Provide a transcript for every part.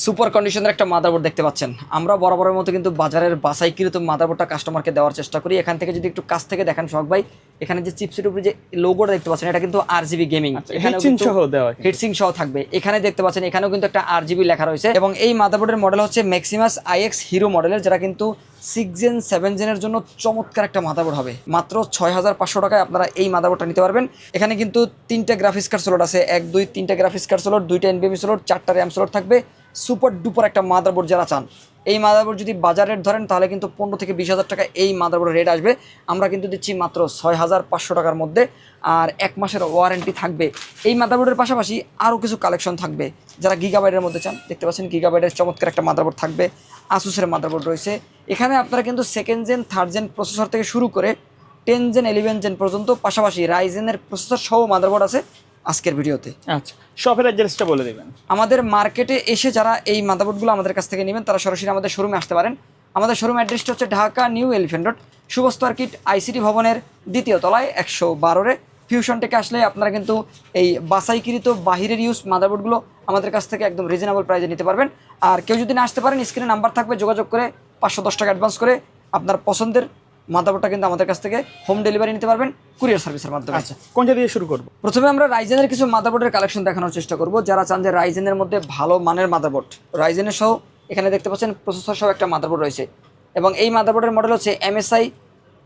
Super কন্ডিশনের একটা motherboard দেখতে পাচ্ছেন। আমরা বরাবরের মতো কিন্তু বাজারের বাছাইকৃত মাদারবোর্ডটা কাস্টমারকে দেওয়ার চেষ্টা করি। এখান থেকে যদি একটু কাছ থেকে দেখেন সোহাগ ভাই, এখানে যে চিপসের উপরে যে লোগোটা দেখতে পাচ্ছেন এটা কিন্তু আরজিবি গেমিং, এখানে হিটসিং সহ থাকবে। এখানে দেখতে পাচ্ছেন এখানেও কিন্তু একটা আরজিবি লেখা রয়েছে এবং এই মাদারবোর্ডের মডেল হচ্ছে ম্যাক্সিমাস আইএক্স হিরো মডেলের, যেটা কিন্তু 6 জেন 7 জেনের জন্য চমৎকার একটা মাদারবোর্ড হবে। মাত্র 6500 টাকায় আপনারা এই মাদারবোর্ডটা নিতে পারবেন। এখানে কিন্তু 3টা গ্রাফিক্স কার্ড স্লট আছে, 1 2 3টা গ্রাফিক্স কার্ড স্লট, 2টা এনভিএমই স্লট, 4টা র্যাম স্লট থাকবে। সুপার ডুপার একটা মাদারবোর্ড যারা চান, এই মাদারবোর্ড যদি বাজার রেট ধরেন তাহলে কিন্তু 15 থেকে 20,000 টাকা এই মাদারবোর্ডের রেট আসবে। আমরা কিন্তু দিচ্ছি মাত্র 6500 টাকার মধ্যে, আর 1 মাসের ওয়ারেন্টি থাকবে। এই মাদারবোর্ডের পাশাপাশি আরও কিছু কালেকশন থাকবে। যারা গিগাবাইটের মধ্যে চান, দেখতে পাচ্ছেন গিগাবাইটের চমৎকার একটা মাদারবোর্ড থাকবে। আসুসের মাদারবোর্ড রয়েছে এখানে। আপনারা কিন্তু 2nd gen 3rd gen processor থেকে শুরু করে 10 জেন 11 জেন পর্যন্ত, পাশাপাশি রাইজেনের প্রসেসর সহ মাদারবোর্ড আছে আজকের ভিডিওতে। আচ্ছা, শপের অ্যাড্রেসটা বলে দেবেন। আমাদের মার্কেটে এসে যারা এই মাদারবোর্ডগুলো আমাদের কাছ থেকে নেবেন তারা সরাসরি আমাদের শোরুমে আসতে পারেন। আমাদের শোরুম অ্যাড্রেসটা হচ্ছে Dhaka new elephant road, শুভস্ত আর্কিট ICT ভবনের 2য় তলায় 112-রে। ফিউশন টেকে আসলে আপনারা কিন্তু এই বাছাইকৃত বাহিরের ইউজ মাদারবোর্ডগুলো আমাদের কাছ থেকে একদম রিজনেবল প্রাইসে নিতে পারবেন। আর কেউ যদি না আসতে পারেন, স্ক্রিনে নাম্বার থাকবে, যোগাযোগ করে 510 টাকা অ্যাডভান্স করে আপনার পছন্দের মাদারবোর্ডটা কিন্তু আমাদের কাছ থেকে হোম ডেলিভারি নিতে পারবেন কুরিয়ার সার্ভিসের মাধ্যমে। আচ্ছা, কোনটা দিয়ে শুরু করব? প্রথমে আমরা রাইজেনের কিছু মাদারবোর্ডের কালেকশন দেখানোর চেষ্টা করব। যারা চান যে রাইজেনের মধ্যে ভালো মানের মাদারবোর্ড, রাইজেনের সহ এখানে দেখতে পাচ্ছেন প্রসেসর সহ একটা মাদারবোর্ড রয়েছে এবং এই মাদারবোর্ডের মডেল হচ্ছে MSI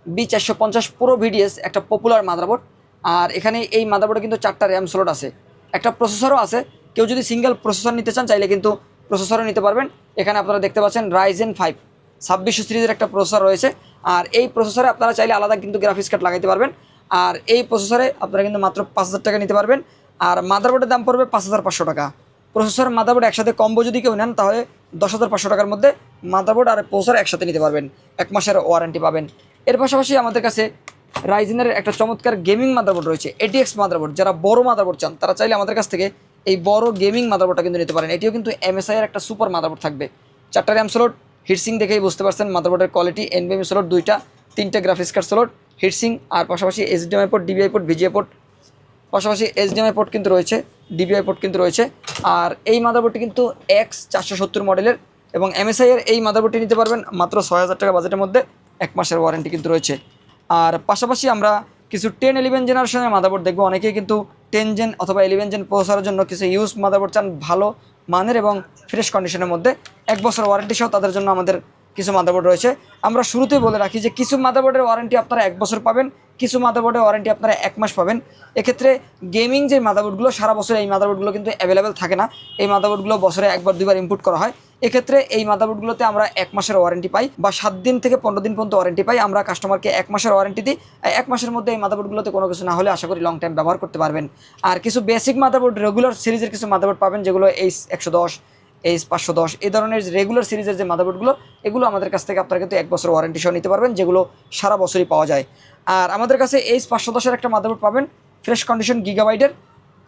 B450 Pro VDS, একটা পপুলার মাদারবোর্ড। আর এখানে এই মাদারবোর্ডে কিন্তু 4টা র্যাম স্লট আছে, একটা প্রসেসরও আছে। কেউ যদি সিঙ্গেল প্রসেসর নিতে চান চাইলে কিন্তু প্রসেসরও নিতে পারবেন। এখানে আপনারা দেখতে পাচ্ছেন রাইজেন 5 2600 সিরিজের একটা প্রসেসর রয়েছে। আর এই প্রসেসরে আপনারা চাইলে আলাদা কিন্তু গ্রাফিক্স কার্ড লাগাইতে পারবেন। আর এই প্রসেসরে আপনারা কিন্তু মাত্র 5000 টাকা নিতে পারবেন। আর মাদারবোর্ডের দাম পড়বে 5500 টাকা। প্রসেসর মাদারবোর্ড একসাথে কম্বো যদি কেউ নেন তাহলে 10,500 টাকার মধ্যে মাদারবোর্ড আর প্রসেসর একসাথে নিতে পারবেন, 1 মাসের ওয়ারেন্টি পাবেন। এর পাশাপাশি আমাদের কাছে রাইজেনের একটা চমৎকার গেমিং মাদারবোর্ড রয়েছে, ATX মাদারবোর্ড। যারা বড় মাদারবোর্ড চান তারা চাইলে আমাদের কাছ থেকে এই বড় গেমিং মাদারবোর্ডটা কিন্তু নিতে পারেন। এটিও কিন্তু MSI এর একটা সুপার মাদারবোর্ড থাকবে। 4টা র্যাম স্লট, হিটসিং দেখেই বুঝতে পারছেন মাদারবোর্ডের কোয়ালিটি। NVMe স্লট 2টা, 3টা গ্রাফিক্স কার্ড স্লট, হিটসিং, আর পাশাপাশি HDMI port, DVI port, VGA port, পাশাপাশি HDMI পোর্ট কিন্তু রয়েছে, DVI পোর্ট কিন্তু রয়েছে। আর এই মাদারবোর্ডটি কিন্তু X470 মডেলের এবং MSI এর এই মাদারবোর্ডটি নিতে পারবেন মাত্র 6000 টাকা বাজেটের মধ্যে, 1 মাসের ওয়ারেন্টি কিন্তু রয়েছে। আর পাশাপাশি আমরা কিছু 10-11 জেনারেশনের মাদারবোর্ড দেখবো। অনেকেই কিন্তু 10 জেন অথবা 11 জেন প্রসেসরের জন্য কিছু ইউজ মাদারবোর্ড চান ভালো মানের এবং ফ্রেশ কন্ডিশনের মধ্যে, 1 বছর ওয়ারেন্টি সহ। তাদের জন্য আমাদের কিছু মাদারবোর্ড রয়েছে। আমরা শুরুতেই বলে রাখি যে কিছু মাদারবোর্ডের ওয়ারেন্টি আপনারা 1 বছর পাবেন, কিছু মাদারবোর্ডের ওয়ারেন্টি আপনারা 1 মাস পাবেন। এক্ষেত্রে গেমিং যে মাদারবোর্ডগুলো সারা বছর এই মাদারবোর্ডগুলো কিন্তু অ্যাভেলেবেল থাকে না। এই মাদারবোর্ডগুলো বছরে 1-2বার ইম্পোর্ট করা হয়। এক্ষেত্রে এই মাদারবোর্ডগুলোতে আমরা 1 মাসের ওয়ারেন্টি পাই বা 7 দিন থেকে 15 দিন পর্যন্ত ওয়ারেন্টি পাই। আমরা কাস্টমারকে 1 মাসের ওয়ারেন্টি দিই। 1 মাসের মধ্যে এই মাদারবোর্ডগুলোতে কোনো কিছু না হলে আশা করি লং টাইম ব্যবহার করতে পারবেন। আর কিছু বেসিক মাদারবোর্ড, রেগুলার সিরিজের কিছু মাদারবোর্ড পাবেন, যেগুলো H110, H510 এই ধরনের রেগুলার সিরিজের যে মাদারবোর্ডগুলো, এগুলো আমাদের কাছ থেকে আপনারা কিন্তু 1 বছর ওয়ারেন্টি সহ নিতে পারবেন, যেগুলো সারা বছরই পাওয়া যায়। আর আমাদের কাছে H510-এর একটা মাদারবোর্ড পাবেন, ফ্রেশ কন্ডিশন গিগাবাইটের।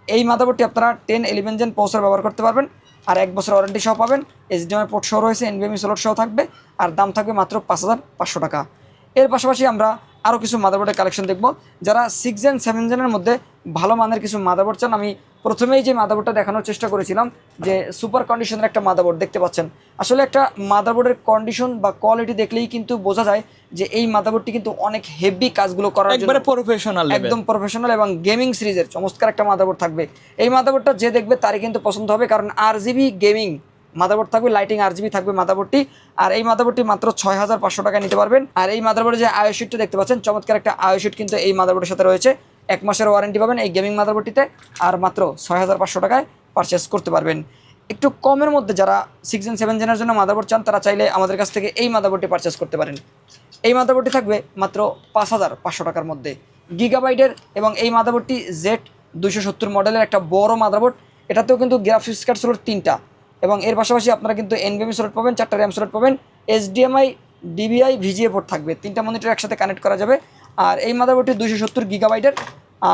এই মাদারবোর্ডটি আপনারা 10-11 জেন প্রসেসর ব্যবহার করতে পারবেন আর 1 বছর ওয়ারেন্টি সহ পাবেন। HDMI পোর্ট সহ রয়েছে, NVMe স্লট সহ থাকবে, আর দাম থাকবে মাত্র 5500 টাকা। এর পাশাপাশি আমরা আরও কিছু মাদারবোর্ডের কালেকশন দেখব। যারা 6 জেন 7 জেনের মধ্যে ভালো মানের কিছু মাদারবোর্ড চান, আমি প্রথমেই যে মাদারবোর্ডটা দেখানোর চেষ্টা করেছিলাম যে সুপার কন্ডিশনের একটা মাদারবোর্ড দেখতে পাচ্ছেন। আসলে একটা মাদারবোর্ডের কন্ডিশন বা কোয়ালিটি দেখলেই কিন্তু বোঝা যায় যে এই মাদারবোর্ডটি কিন্তু অনেক হেভি কাজগুলো করার জন্য একবারে প্রফেশনাল, একদম প্রফেশনাল এবং গেমিং সিরিজের চমৎকার একটা মাদারবোর্ড থাকবে। এই মাদারবোর্ডটা যে দেখবে তারই কিন্তু পছন্দ হবে, কারণ RGB গেমিং মাদারবোর্ড থাকবে, লাইটিং RGB থাকবে মাদারবোর্ডটি। আর এই মাদারবোর্ডটি মাত্র 6500 টাকায় নিতে পারবেন। আর এই মাদারবোর্ডে যে আইও শিটটা দেখতে পাচ্ছেন, চমৎকার একটা আইও শিট কিন্তু এই মাদারবোর্ডের সাথে রয়েছে। 1 মাসের ওয়ারেন্টি পাবেন এই গেমিং মাদারবোর্ডটিতে, আর মাত্র 6500 টাকায় পারচেস করতে পারবেন। একটু কমের মধ্যে যারা 6 জেন 7 জেনের জন্য মাদারবোর্ড চান তারা চাইলে আমাদের কাছ থেকে এই মাদারবোর্ডটি পারচেস করতে পারেন। এই মাদারবোর্ডটি থাকবে মাত্র 5500 টাকার মধ্যে, গিগাবাইটের। এবং এই মাদারবোর্ডটি Z270 মডেলের একটা বড় মাদারবোর্ড। এটাতেও কিন্তু গ্রাফিক্স কার্ড স্লট 3টা এবং এর পাশাপাশি আপনারা কিন্তু NVMe স্লট পাবেন, 4টা র্যাম স্লট পাবেন, HDMI, DVI, VGA পোর্ট থাকবে, 3টা মনিটর একসাথে কানেক্ট করা যাবে। আর এই মাদারবোর্ডটি 270 গিগাবাইটের।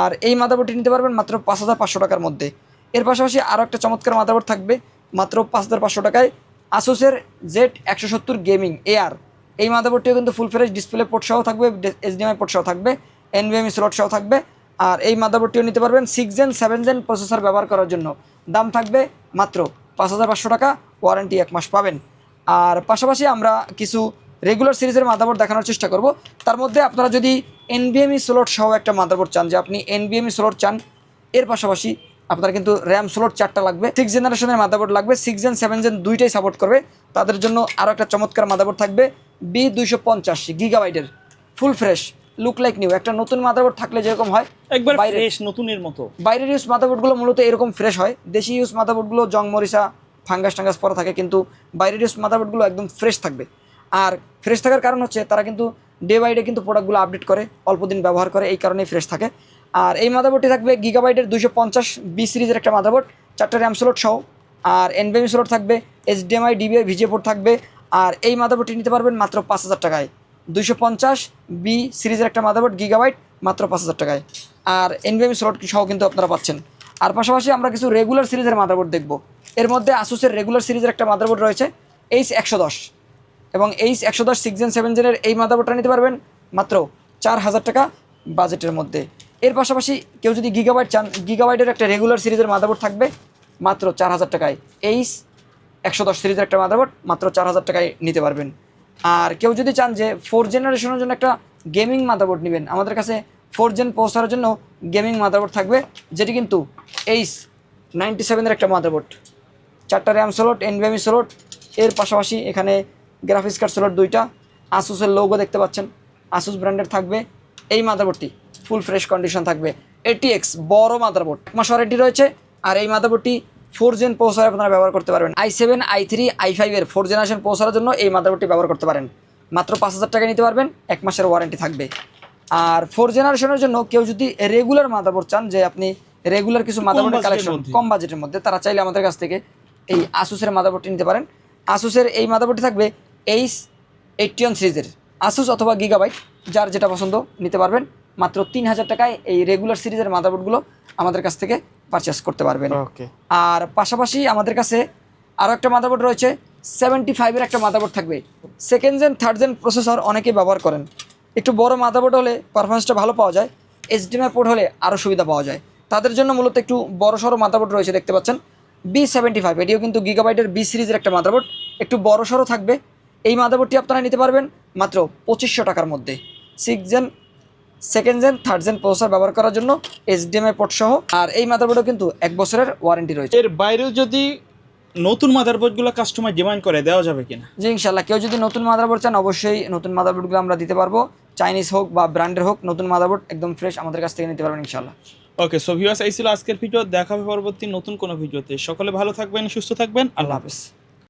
আর এই মাদারবোর্ডটি নিতে পারবেন মাত্র 5500 টাকার মধ্যে। এর পাশাপাশি আরও একটা চমৎকার মাদারবোর্ড থাকবে মাত্র 5500 টাকায়, আসুসের Z170 গেমিং AR। এই মাদারবোর্ডটিও কিন্তু ফুল ফ্রেশ ডিসপ্লে পোর্ট সহ থাকবে, HDMI পোর্ট সহ থাকবে, NVMe স্লট সহ থাকবে। আর এই মাদারবোর্ডটিও নিতে পারবেন 6 জেন 7 জেন প্রসেসর ব্যবহার করার জন্য। দাম থাকবে মাত্র 5500 টাকা, ওয়ারেন্টি 1 মাস পাবেন। আর পাশাপাশি আমরা কিছু রেগুলার সিরিজের মাদারবোর্ড দেখানোর চেষ্টা করব। তার মধ্যে আপনারা যদি এনভিএমই স্লট সহ একটা মাদারবোর্ড চান, যে আপনি এনভিএমই স্লট চান, এর পাশাপাশি আপনার কিন্তু র্যাম স্লট 4টা লাগবে, 6 জেনারেশনের মাদারবোর্ড লাগবে, 6 জেন 7 জেন দুইটাই সাপোর্ট করবে, তাদের জন্য আরও একটা চমৎকার মাদারবোর্ড থাকবে B250 GB full fresh, look like new. একটা নতুন মাদারবোর্ড থাকলে যেরকম হয় একবার বাইরে ফ্রেশ নতুনের মতো। বাইরের ইউজ মাদারবোর্ডগুলো মূলত এরকম ফ্রেশ হয়, দেশি ইউজ মাদারবোর্ডগুলো জং মরিচা ফাঙ্গাস টাঙ্গাস পরা থাকে, কিন্তু বাইরের ইউজ মাদারবোর্ডগুলো একদম ফ্রেশ থাকবে। আর ফ্রেশ থাকার কারণ হচ্ছে তারা কিন্তু ডে বাই ডে কিন্তু প্রোডাক্টগুলো আপডেট করে, অল্প দিন ব্যবহার করে, এই কারণেই ফ্রেশ থাকে। আর এই মাদারবোর্ডটি থাকবে গিগাবাইটের 250B সিরিজের একটা মাদারবোর্ড, 4টা র্যাম স্লট সহ, আর এনভিএমই স্লট থাকবে, HDMI DVI VGA পোর্ট থাকবে। আর এই মাদারবোর্ডটি নিতে পারবেন মাত্র 5,000 টাকায়। 250B সিরিজের একটা মাদারবোর্ড গিগাবাইট মাত্র 5,000 টাকায়, আর এনভিএমই স্লট সহ কিন্তু আপনারা পাচ্ছেন। আর পাশাপাশি আমরা কিছু রেগুলার সিরিজের মাদারবোর্ড দেখব। এর মধ্যে আসুসের রেগুলার সিরিজের একটা মাদারবোর্ড রয়েছে H110, এবং H110 6 জেন 7 জেনের এই মাদারবোর্ডটা নিতে পারবেন মাত্র 4,000 টাকা বাজেটের মধ্যে। এর পাশাপাশি কেউ যদি গিগাবাইট চান, গিগাবাইটের একটা রেগুলার সিরিজের মাদারবোর্ড থাকবে মাত্র 4,000 টাকায়। H110 সিরিজের একটা মাদারবোর্ড মাত্র 4,000 টাকায় নিতে পারবেন। আর কেউ যদি চান যে 4 জেনারেশনের জন্য একটা গেমিং মাদারবোর্ড নেবেন, আমাদের কাছে 4 জেন পৌঁছানোর জন্য গেমিং মাদারবোর্ড থাকবে, যেটি কিন্তু H97 একটা মাদারবোর্ড, 4টা র্যাম স্লট, এনভিএমই স্লট, এর পাশাপাশি এখানে গ্রাফিক্স কার্ড স্লট 2টা, আসুসের লোগো দেখতে পাচ্ছেন, আসুস ব্র্যান্ডের থাকবে। এই মাদারবোর্ডটি ফুল ফ্রেশ কন্ডিশন থাকবে, ATX বড় মাদারবোর্ড, 1 মাস ওয়ারেন্টি রয়েছে। আর এই মাদারবোর্ডটি 4 জেন পৌঁছায় আপনারা ব্যবহার করতে পারবেন। i7 i3 i5 এর 4 জেনারেশন পৌঁছানোর জন্য এই মাদারবোর্ডটি ব্যবহার করতে পারেন, মাত্র 5,000 টাকায় নিতে পারবেন, 1 মাসের ওয়ারেন্টি থাকবে। আর 4 জেনারেশনের জন্য কেউ যদি রেগুলার মাদারবোর্ড চান, যে আপনি রেগুলার কিছু মাদারবোর্ডের কালেকশন কম বাজেটের মধ্যে, তারা চাইলে আমাদের কাছ থেকে এই আসুসের মাদারবোর্ডটি নিতে পারেন। আসুসের এই মাদারবোর্ডটি থাকবে H81 সিরিজের, আসুস অথবা গিগাবাইট, যার যেটা পছন্দ নিতে পারবেন। মাত্র 3,000 টাকায় এই রেগুলার সিরিজের মাদারবোর্ডগুলো আমাদের কাছ থেকে পারচেস করতে পারবেন। আর পাশাপাশি আমাদের কাছে আরও একটা মাদারবোর্ড রয়েছে, 75-এর একটা মাদারবোর্ড থাকবে, 2nd gen 3rd gen processor অনেকেই ব্যবহার করেন। একটু বড় মাদারবোর্ড হলে পারফরমেন্সটা ভালো পাওয়া যায়, HDMI পোর্ট হলে আরও সুবিধা পাওয়া যায়, তাদের জন্য মূলত একটু বড়সড় মাদারবোর্ড রয়েছে, দেখতে পাচ্ছেন B75। এটিও কিন্তু গিগাবাইটের B সিরিজের একটা মাদারবোর্ড, একটু বড়সড় থাকবে। এই মাদারবোর্ডটি আপনারা নিতে পারবেন মাত্র 2,500 টাকার মধ্যে, 6 gen 2nd gen 3rd gen processor ব্যবহার করার জন্য, HDMI পোর্ট সহ। আর এই মাদারবোর্ডও কিন্তু 1 বছরের ওয়ারেন্টি রয়েছে। এর বাইরেও যদি নতুন মাদারবোর্ডগুলো কাস্টমার ডিমান্ড করে, দেওয়া যাবে কিনা? জি ইনশাল্লাহ, কেউ যদি নতুন মাদারবোর্ড চান, অবশ্যই নতুন মাদারবোর্ডগুলো আমরা দিতে পারবো, চাইনিজ হোক বা ব্র্যান্ডের হোক, নতুন মাদারবোর্ড একদম ফ্রেশ আমাদের কাছ থেকে নিতে পারবেন ইনশাল্লাহ। ওকে, সো ভিউয়ার্স, এই ছিল আজকের ভিডিও। দেখা হবে পরবর্তী নতুন কোনো ভিডিওতে। সকলে ভালো থাকবেন, সুস্থ থাকবেন, আল্লাহ হাফেজ।